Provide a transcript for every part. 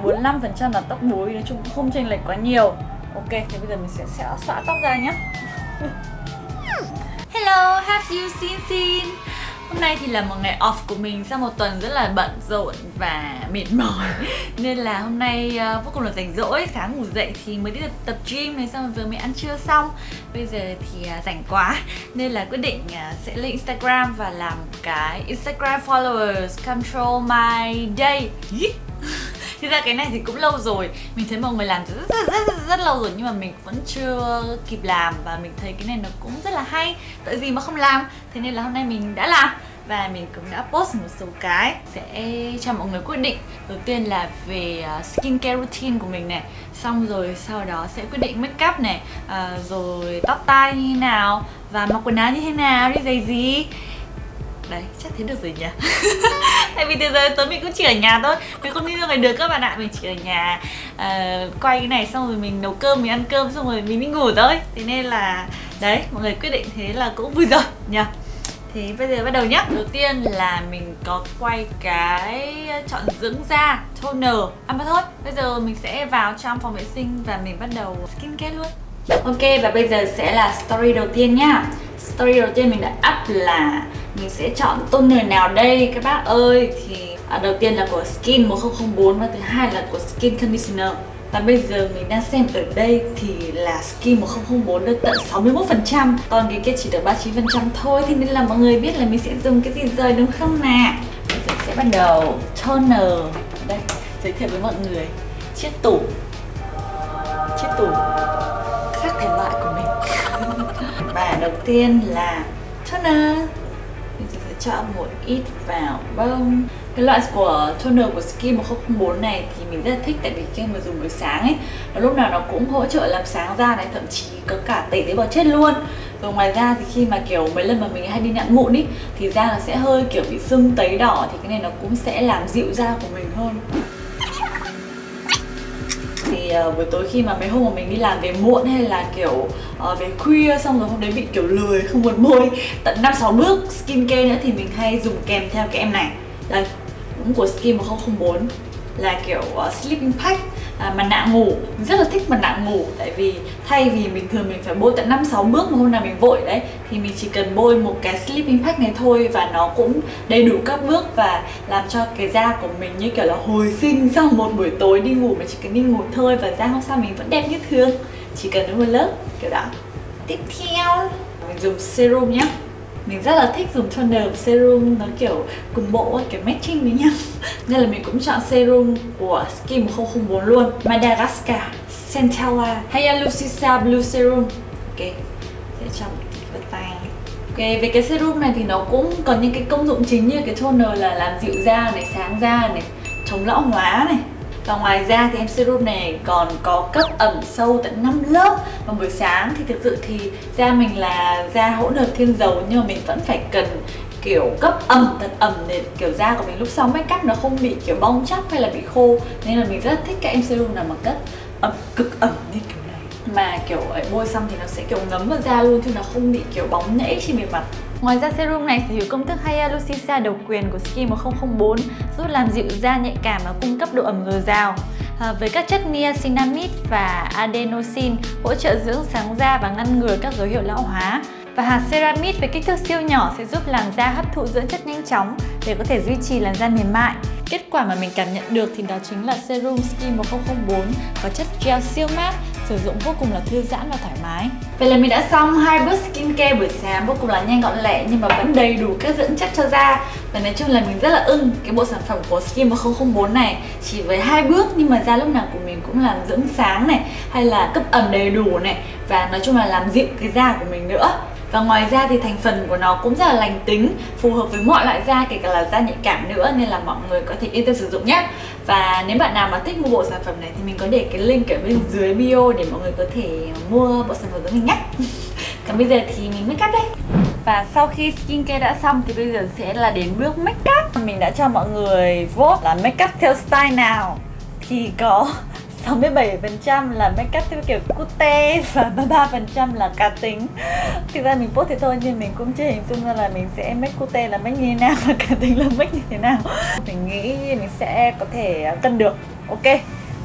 45% là tóc búi, nói chung cũng không chênh lệch quá nhiều. Ok, thì bây giờ mình sẽ xõa tóc ra nhé. Hello, have you seen? Hôm nay thì là một ngày off của mình sau một tuần rất là bận rộn và mệt mỏi. Nên là hôm nay vô cùng là rảnh rỗi. Sáng ngủ dậy thì mới đi tập gym này, xong rồi vừa mới ăn trưa xong. Bây giờ thì rảnh quá nên là quyết định sẽ lên Instagram và làm cái Instagram followers control my day. Thực ra cái này thì cũng lâu rồi. Mình thấy mọi người làm từ rất lâu rồi, nhưng mà mình vẫn chưa kịp làm. Và mình thấy cái này nó cũng rất là hay, tại gì mà không làm. Thế nên là hôm nay mình đã làm. Và mình cũng đã post một số cái sẽ cho mọi người quyết định. Đầu tiên là về skincare routine của mình này. Xong rồi sau đó sẽ quyết định make up này, rồi tóc tai như thế nào, và mặc quần áo như thế nào, đi giày gì. Đấy, chắc thế được rồi nhỉ. Tại vì từ giờ tới mình cũng chỉ ở nhà thôi. Mình không đi ra ngoài được các bạn ạ. Mình chỉ ở nhà quay cái này xong rồi mình nấu cơm, mình ăn cơm xong rồi mình đi ngủ thôi. Thế nên là đấy, mọi người quyết định thế là cũng vui rồi nhỉ. Thì bây giờ bắt đầu nhé. Đầu tiên là mình có quay cái chọn dưỡng da, toner. Mà thôi, bây giờ mình sẽ vào trong phòng vệ sinh và mình bắt đầu skincare luôn. Ok, và bây giờ sẽ là story đầu tiên nhá. Story đầu tiên mình đã up là mình sẽ chọn toner nào đây các bác ơi. Thì đầu tiên là của Skin 1004 và thứ hai là của Skin Conditioner. Và bây giờ mình đang xem ở đây thì là Skin 1004 được tận 61%, còn cái kia chỉ được 39% thôi. Thế nên là mọi người biết là mình sẽ dùng cái gì rồi đúng không nè. Bây giờ sẽ bắt đầu toner. Đây, giới thiệu với mọi người chiếc tủ khác thể loại của mình. Và đầu tiên là toner. Mình sẽ chọn một ít vào bông. Cái loại của toner của Skin 1004 này thì mình rất là thích, tại vì khi mà dùng buổi sáng ấy, nó lúc nào nó cũng hỗ trợ làm sáng da này, thậm chí có cả tẩy tế bào chết luôn. Rồi ngoài ra thì khi mà kiểu mấy lần mà mình hay đi nặn mụn ý, thì da nó sẽ hơi kiểu bị sưng tấy đỏ, thì cái này nó cũng sẽ làm dịu da của mình hơn. Thì buổi tối khi mà mấy hôm mà mình đi làm về muộn hay là kiểu về khuya, xong rồi hôm đấy bị kiểu lười không buồn môi tận 5-6 bước skincare nữa, thì mình hay dùng kèm theo cái em này. Đây, cũng của Skin 1004 là kiểu sleeping pack, mặt nạ ngủ. Mình rất là thích mặt nạ ngủ, tại vì thay vì bình thường mình phải bôi tận 5-6 bước mà hôm nào mình vội đấy, thì mình chỉ cần bôi một cái sleeping pack này thôi, và nó cũng đầy đủ các bước và làm cho cái da của mình như kiểu là hồi sinh sau một buổi tối đi ngủ. Mà chỉ cần đi ngủ thôi và da hôm sau mình vẫn đẹp như thường, chỉ cần đến một lớp kiểu đó. Tiếp theo mình dùng serum nhé. Mình rất là thích dùng toner và serum, nó kiểu cùng bộ, kiểu matching với nhau. Nên là mình cũng chọn serum của Skin 1004 luôn. Madagascar Centella Hyalucisa Blue Serum. Ok, sẽ chọn vào tay. Ok, về cái serum này thì nó cũng có những cái công dụng chính như cái toner là làm dịu da này, sáng da này, chống lão hóa này. Và ngoài ra thì em serum này còn có cấp ẩm sâu tận 5 lớp. Và buổi sáng thì thực sự thì da mình là da hỗn hợp thiên dầu, nhưng mà mình vẫn phải cần kiểu cấp ẩm, thật ẩm để kiểu da của mình lúc sau make up nó không bị kiểu bong chóc hay là bị khô. Nên là mình rất là thích các em serum nào mà cấp ẩm, cực ẩm như kiểu này, mà kiểu ấy bôi xong thì nó sẽ kiểu ngấm vào da luôn, chứ nó không bị kiểu bóng nhễ trên bề mặt. Ngoài ra serum này sở hữu công thức Hyalucisa độc quyền của Skin 1004, giúp làm dịu da nhạy cảm và cung cấp độ ẩm dồi dào. Với các chất niacinamide và adenosine hỗ trợ dưỡng sáng da và ngăn ngừa các dấu hiệu lão hóa. Và hạt ceramide với kích thước siêu nhỏ sẽ giúp làn da hấp thụ dưỡng chất nhanh chóng để có thể duy trì làn da mềm mại. Kết quả mà mình cảm nhận được thì đó chính là serum Skin 1004 có chất gel siêu mát, sử dụng vô cùng là thư giãn và thoải mái. Vậy là mình đã xong 2 bước skincare buổi sáng vô cùng là nhanh gọn lẹ, nhưng mà vẫn đầy đủ các dưỡng chất cho da. Và nói chung là mình rất là ưng cái bộ sản phẩm của Skin 1004 này. Chỉ với 2 bước nhưng mà da lúc nào của mình cũng làm dưỡng sáng này, hay là cấp ẩm đầy đủ này, và nói chung là làm dịu cái da của mình nữa. Và ngoài ra thì thành phần của nó cũng rất là lành tính, phù hợp với mọi loại da, kể cả là da nhạy cảm nữa, nên là mọi người có thể yên tâm sử dụng nhé. Và nếu bạn nào mà thích mua bộ sản phẩm này thì mình có để cái link ở bên dưới bio để mọi người có thể mua bộ sản phẩm của mình nhé. Còn bây giờ thì mình make up đây. Và sau khi skincare đã xong thì bây giờ sẽ là đến bước make up. Mình đã cho mọi người vote là make up theo style nào. Thì có 67% là make up theo kiểu cute và 33% là cá tính. Thực ra mình post thế thôi nhưng mình cũng chưa hình dung ra là mình sẽ make cute là make như thế nào và cá tính là make như thế nào. Mình nghĩ mình sẽ có thể cân được. Ok,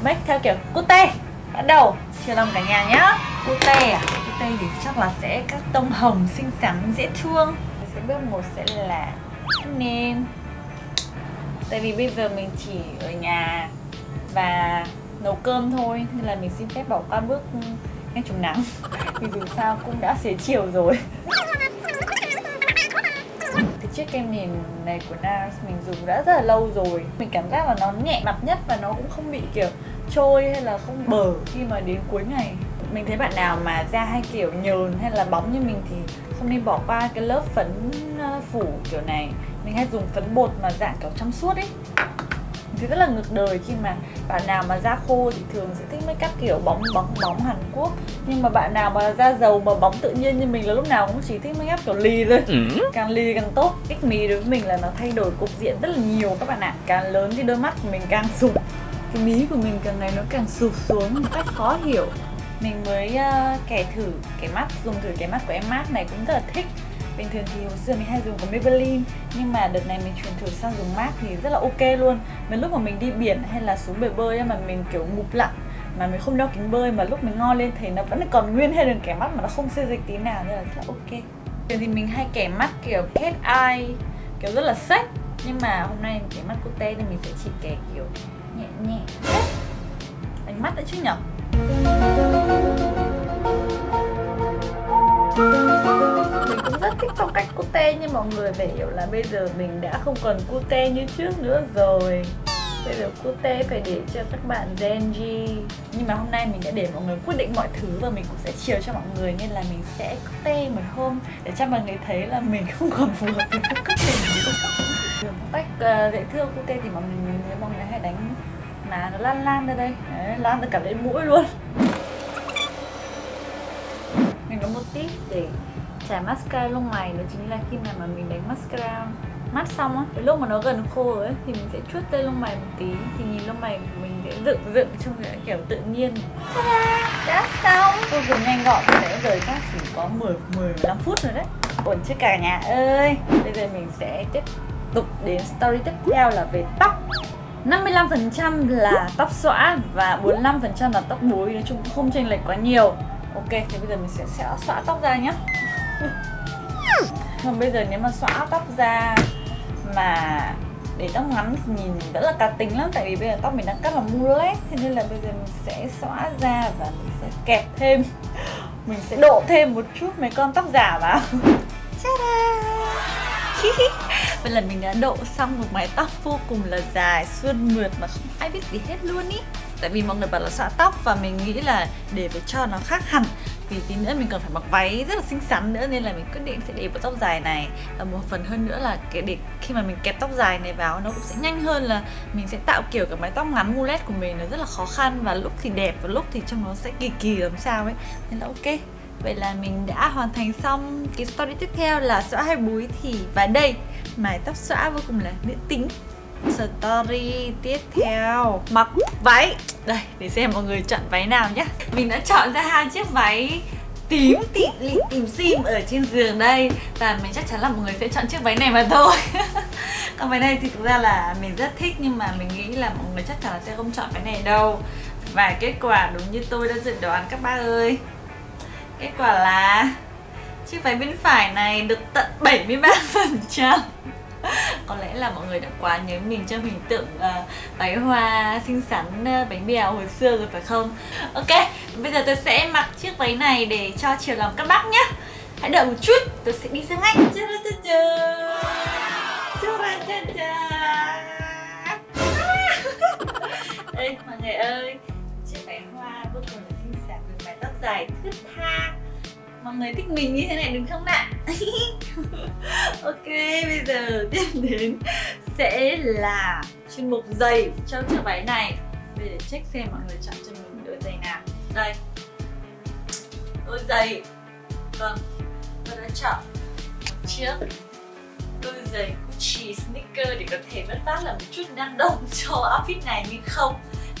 make theo kiểu cute. Bắt đầu, chiều lòng cả nhà nhá. Cute à? Cute thì chắc là sẽ các tông hồng xinh xắn dễ thương. Mình sẽ bước một sẽ là nền. Tại vì bây giờ mình chỉ ở nhà và nấu cơm thôi nên là mình xin phép bỏ qua bước ngay chống nắng. Vì dù sao cũng đã xế chiều rồi. Cái chiếc kem nền này của NARS mình dùng đã rất là lâu rồi. Mình cảm giác là nó nhẹ mặt nhất và nó cũng không bị kiểu trôi hay là không bở khi mà đến cuối ngày. Mình thấy bạn nào mà da hay kiểu nhờn hay là bóng như mình thì không nên bỏ qua cái lớp phấn phủ kiểu này. Mình hay dùng phấn bột mà dạng kiểu trong suốt ấy. Mình thấy rất là ngược đời khi mà bạn nào mà da khô thì thường sẽ thích make up kiểu bóng Hàn Quốc. Nhưng mà bạn nào mà da dầu mà bóng tự nhiên như mình là lúc nào cũng chỉ thích make up kiểu lì thôi. Càng lì càng tốt. Cách mí đối với mình là nó thay đổi cục diện rất là nhiều các bạn ạ. Càng lớn thì đôi mắt của mình càng sụp. Cái mí của mình càng ngày nó càng sụp xuống một cách khó hiểu. Mình mới kẻ thử cái mắt, dùng thử cái mắt của em MAC này cũng rất là thích. Bình thường thì hồi xưa mình hay dùng của Maybelline, nhưng mà đợt này mình chuyển thử sang dùng MAC thì rất là ok luôn. Mấy lúc mà mình đi biển hay là xuống bể bơi mà mình kiểu ngụp lặn mà mình không đeo kính bơi mà lúc mình ngoi lên thấy nó vẫn còn nguyên hai đường kẻ mắt mà nó không xê dịch tí nào, nên là rất là ok. Thì mình hay kẻ mắt kiểu cat eye, kiểu rất là sex. Nhưng mà hôm nay mình kẻ mắt cute thì mình sẽ chỉ kẻ kiểu nhẹ nhẹ. Đánh mắt nữa chứ nhở? Mình cũng rất thích phong cách cute nhưng mọi người phải hiểu là bây giờ mình đã không còn cute như trước nữa rồi. Bây giờ cute phải để cho các bạn Gen Z. Nhưng mà hôm nay mình đã để mọi người quyết định mọi thứ và mình cũng sẽ chiều cho mọi người, nên là mình sẽ cute một hôm để cho mọi người thấy là mình không còn phù hợp với phong cách này nữa. Phong cách dễ thương cute thì mình thấy mọi người hay đánh má nó lan ra đây. Đấy, lan ra cả đến mũi luôn. Mình có một tip để chải mascara lông mày, đó chính là khi nào mà mình đánh mascara mắt xong á, cái lúc mà nó gần khô rồi ấy, thì mình sẽ chuốt lên lông mày một tí thì nhìn lông mày của mình sẽ dựng trong cái kiểu tự nhiên. Đã xong. Vô cùng nhanh gọn, thì nãy giờ chắc chỉ có 15 phút rồi đấy. Ổn chứ cả nhà ơi. Bây giờ mình sẽ tiếp tục đến story tiếp theo là về tóc. 55% là tóc xõa và 45% là tóc búi, nói chung cũng không chênh lệch quá nhiều. Ok, thì bây giờ mình sẽ xõa tóc ra nhé. Còn bây giờ nếu mà xõa tóc ra mà để tóc ngắn thì nhìn rất là cá tính lắm. Tại vì bây giờ tóc mình đang cắt là mullet, thế nên là bây giờ mình sẽ xõa ra và mình sẽ kẹp thêm, mình sẽ độ thêm một chút mấy con tóc giả vào. Vậy là mình đã độ xong một mái tóc vô cùng là dài, suôn mượt mà không ai biết gì hết luôn ý. Tại vì mọi người bảo là xõa tóc và mình nghĩ là để cho nó khác hẳn, vì tí nữa mình còn phải mặc váy rất là xinh xắn nữa, nên là mình quyết định sẽ để bộ tóc dài này. Và một phần hơn nữa là để khi mà mình kẹp tóc dài này vào nó cũng sẽ nhanh hơn, là mình sẽ tạo kiểu cái mái tóc ngắn mullet của mình nó rất là khó khăn, và lúc thì đẹp và lúc thì trông nó sẽ kỳ kỳ làm sao ấy, nên là ok. Vậy là mình đã hoàn thành xong cái story tiếp theo là xõa hay búi. Và đây, mái tóc xõa vô cùng là nữ tính. Story tiếp theo mặc váy. Đây, để xem mọi người chọn váy nào nhé. Mình đã chọn ra 2 chiếc váy tím tìm sim ở trên giường đây. Và mình chắc chắn là mọi người sẽ chọn chiếc váy này mà thôi. Còn váy này thì thực ra là mình rất thích, nhưng mà mình nghĩ là mọi người chắc chắn là sẽ không chọn váy này đâu. Và kết quả đúng như tôi đã dự đoán các bác ơi. Kết quả là chiếc váy bên phải này được tận 73%. Có lẽ là mọi người đã quá nhớ mình trong hình tượng váy hoa xinh xắn bánh bèo hồi xưa rồi phải không? Ok, bây giờ tôi sẽ mặc chiếc váy này để cho chiều lòng các bác nhé. Hãy đợi một chút, tôi sẽ đi ra ngay. Đây mọi người ơi, chiếc váy hoa vô cùng là xinh xắn với mái tóc dài thướt tha. Mọi người thích mình như thế này đúng không ạ? Ok, bây giờ tiếp đến sẽ là chuyên mục giày trong chiếc váy này. Bây giờ check xem mọi người chọn cho mình đôi giày nào. Đây, đôi giày. Vâng, tôi đã chọn một chiếc đôi giày Gucci sneaker để có thể vất vát là một chút năng động cho outfit này, nhưng không.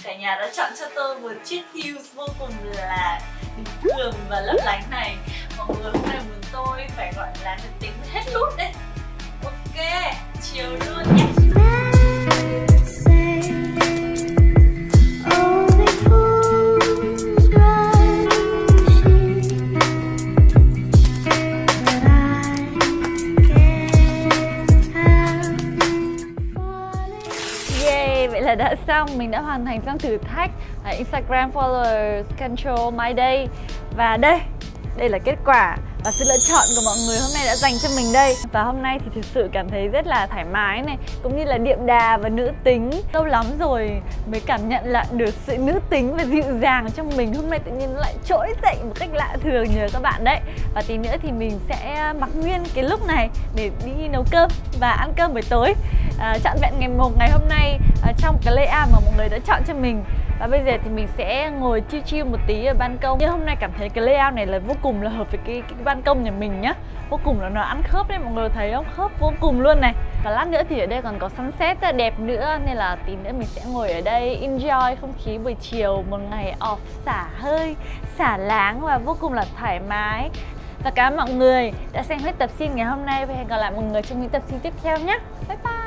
Cả nhà đã chọn cho tôi một chiếc heels vô cùng là bình thường và lấp lánh này. Mọi người hôm nay muốn tôi phải gọi là được tính hết nút đấy. Ok, chiều luôn nhé. Vậy là đã xong, mình đã hoàn thành xong thử thách Instagram followers control my day. Và đây là kết quả và sự lựa chọn của mọi người hôm nay đã dành cho mình đây. Và hôm nay thì thực sự cảm thấy rất là thoải mái này, cũng như là điệu đà và nữ tính. Lâu lắm rồi mới cảm nhận lại được sự nữ tính và dịu dàng trong mình. Hôm nay tự nhiên nó lại trỗi dậy một cách lạ thường nhờ các bạn đấy. Và tí nữa thì mình sẽ mặc nguyên cái look này để đi nấu cơm và ăn cơm buổi tối. Trọn vẹn ngày ngày hôm nay trong cái layout mà mọi người đã chọn cho mình. Và bây giờ thì mình sẽ ngồi chill chill một tí ở ban công. Nhưng hôm nay cảm thấy cái layout này là vô cùng là hợp với cái ban công nhà mình nhá. Vô cùng là nó ăn khớp đấy, mọi người thấy không? Khớp vô cùng luôn này. Và lát nữa thì ở đây còn có sunset rất là đẹp nữa. Nên là tí nữa mình sẽ ngồi ở đây enjoy không khí buổi chiều. Một ngày off xả hơi, xả láng và vô cùng là thoải mái. Và cảm ơn mọi người đã xem hết tập scene ngày hôm nay. Và hẹn gặp lại mọi người trong những tập scene tiếp theo nhé. Bye bye.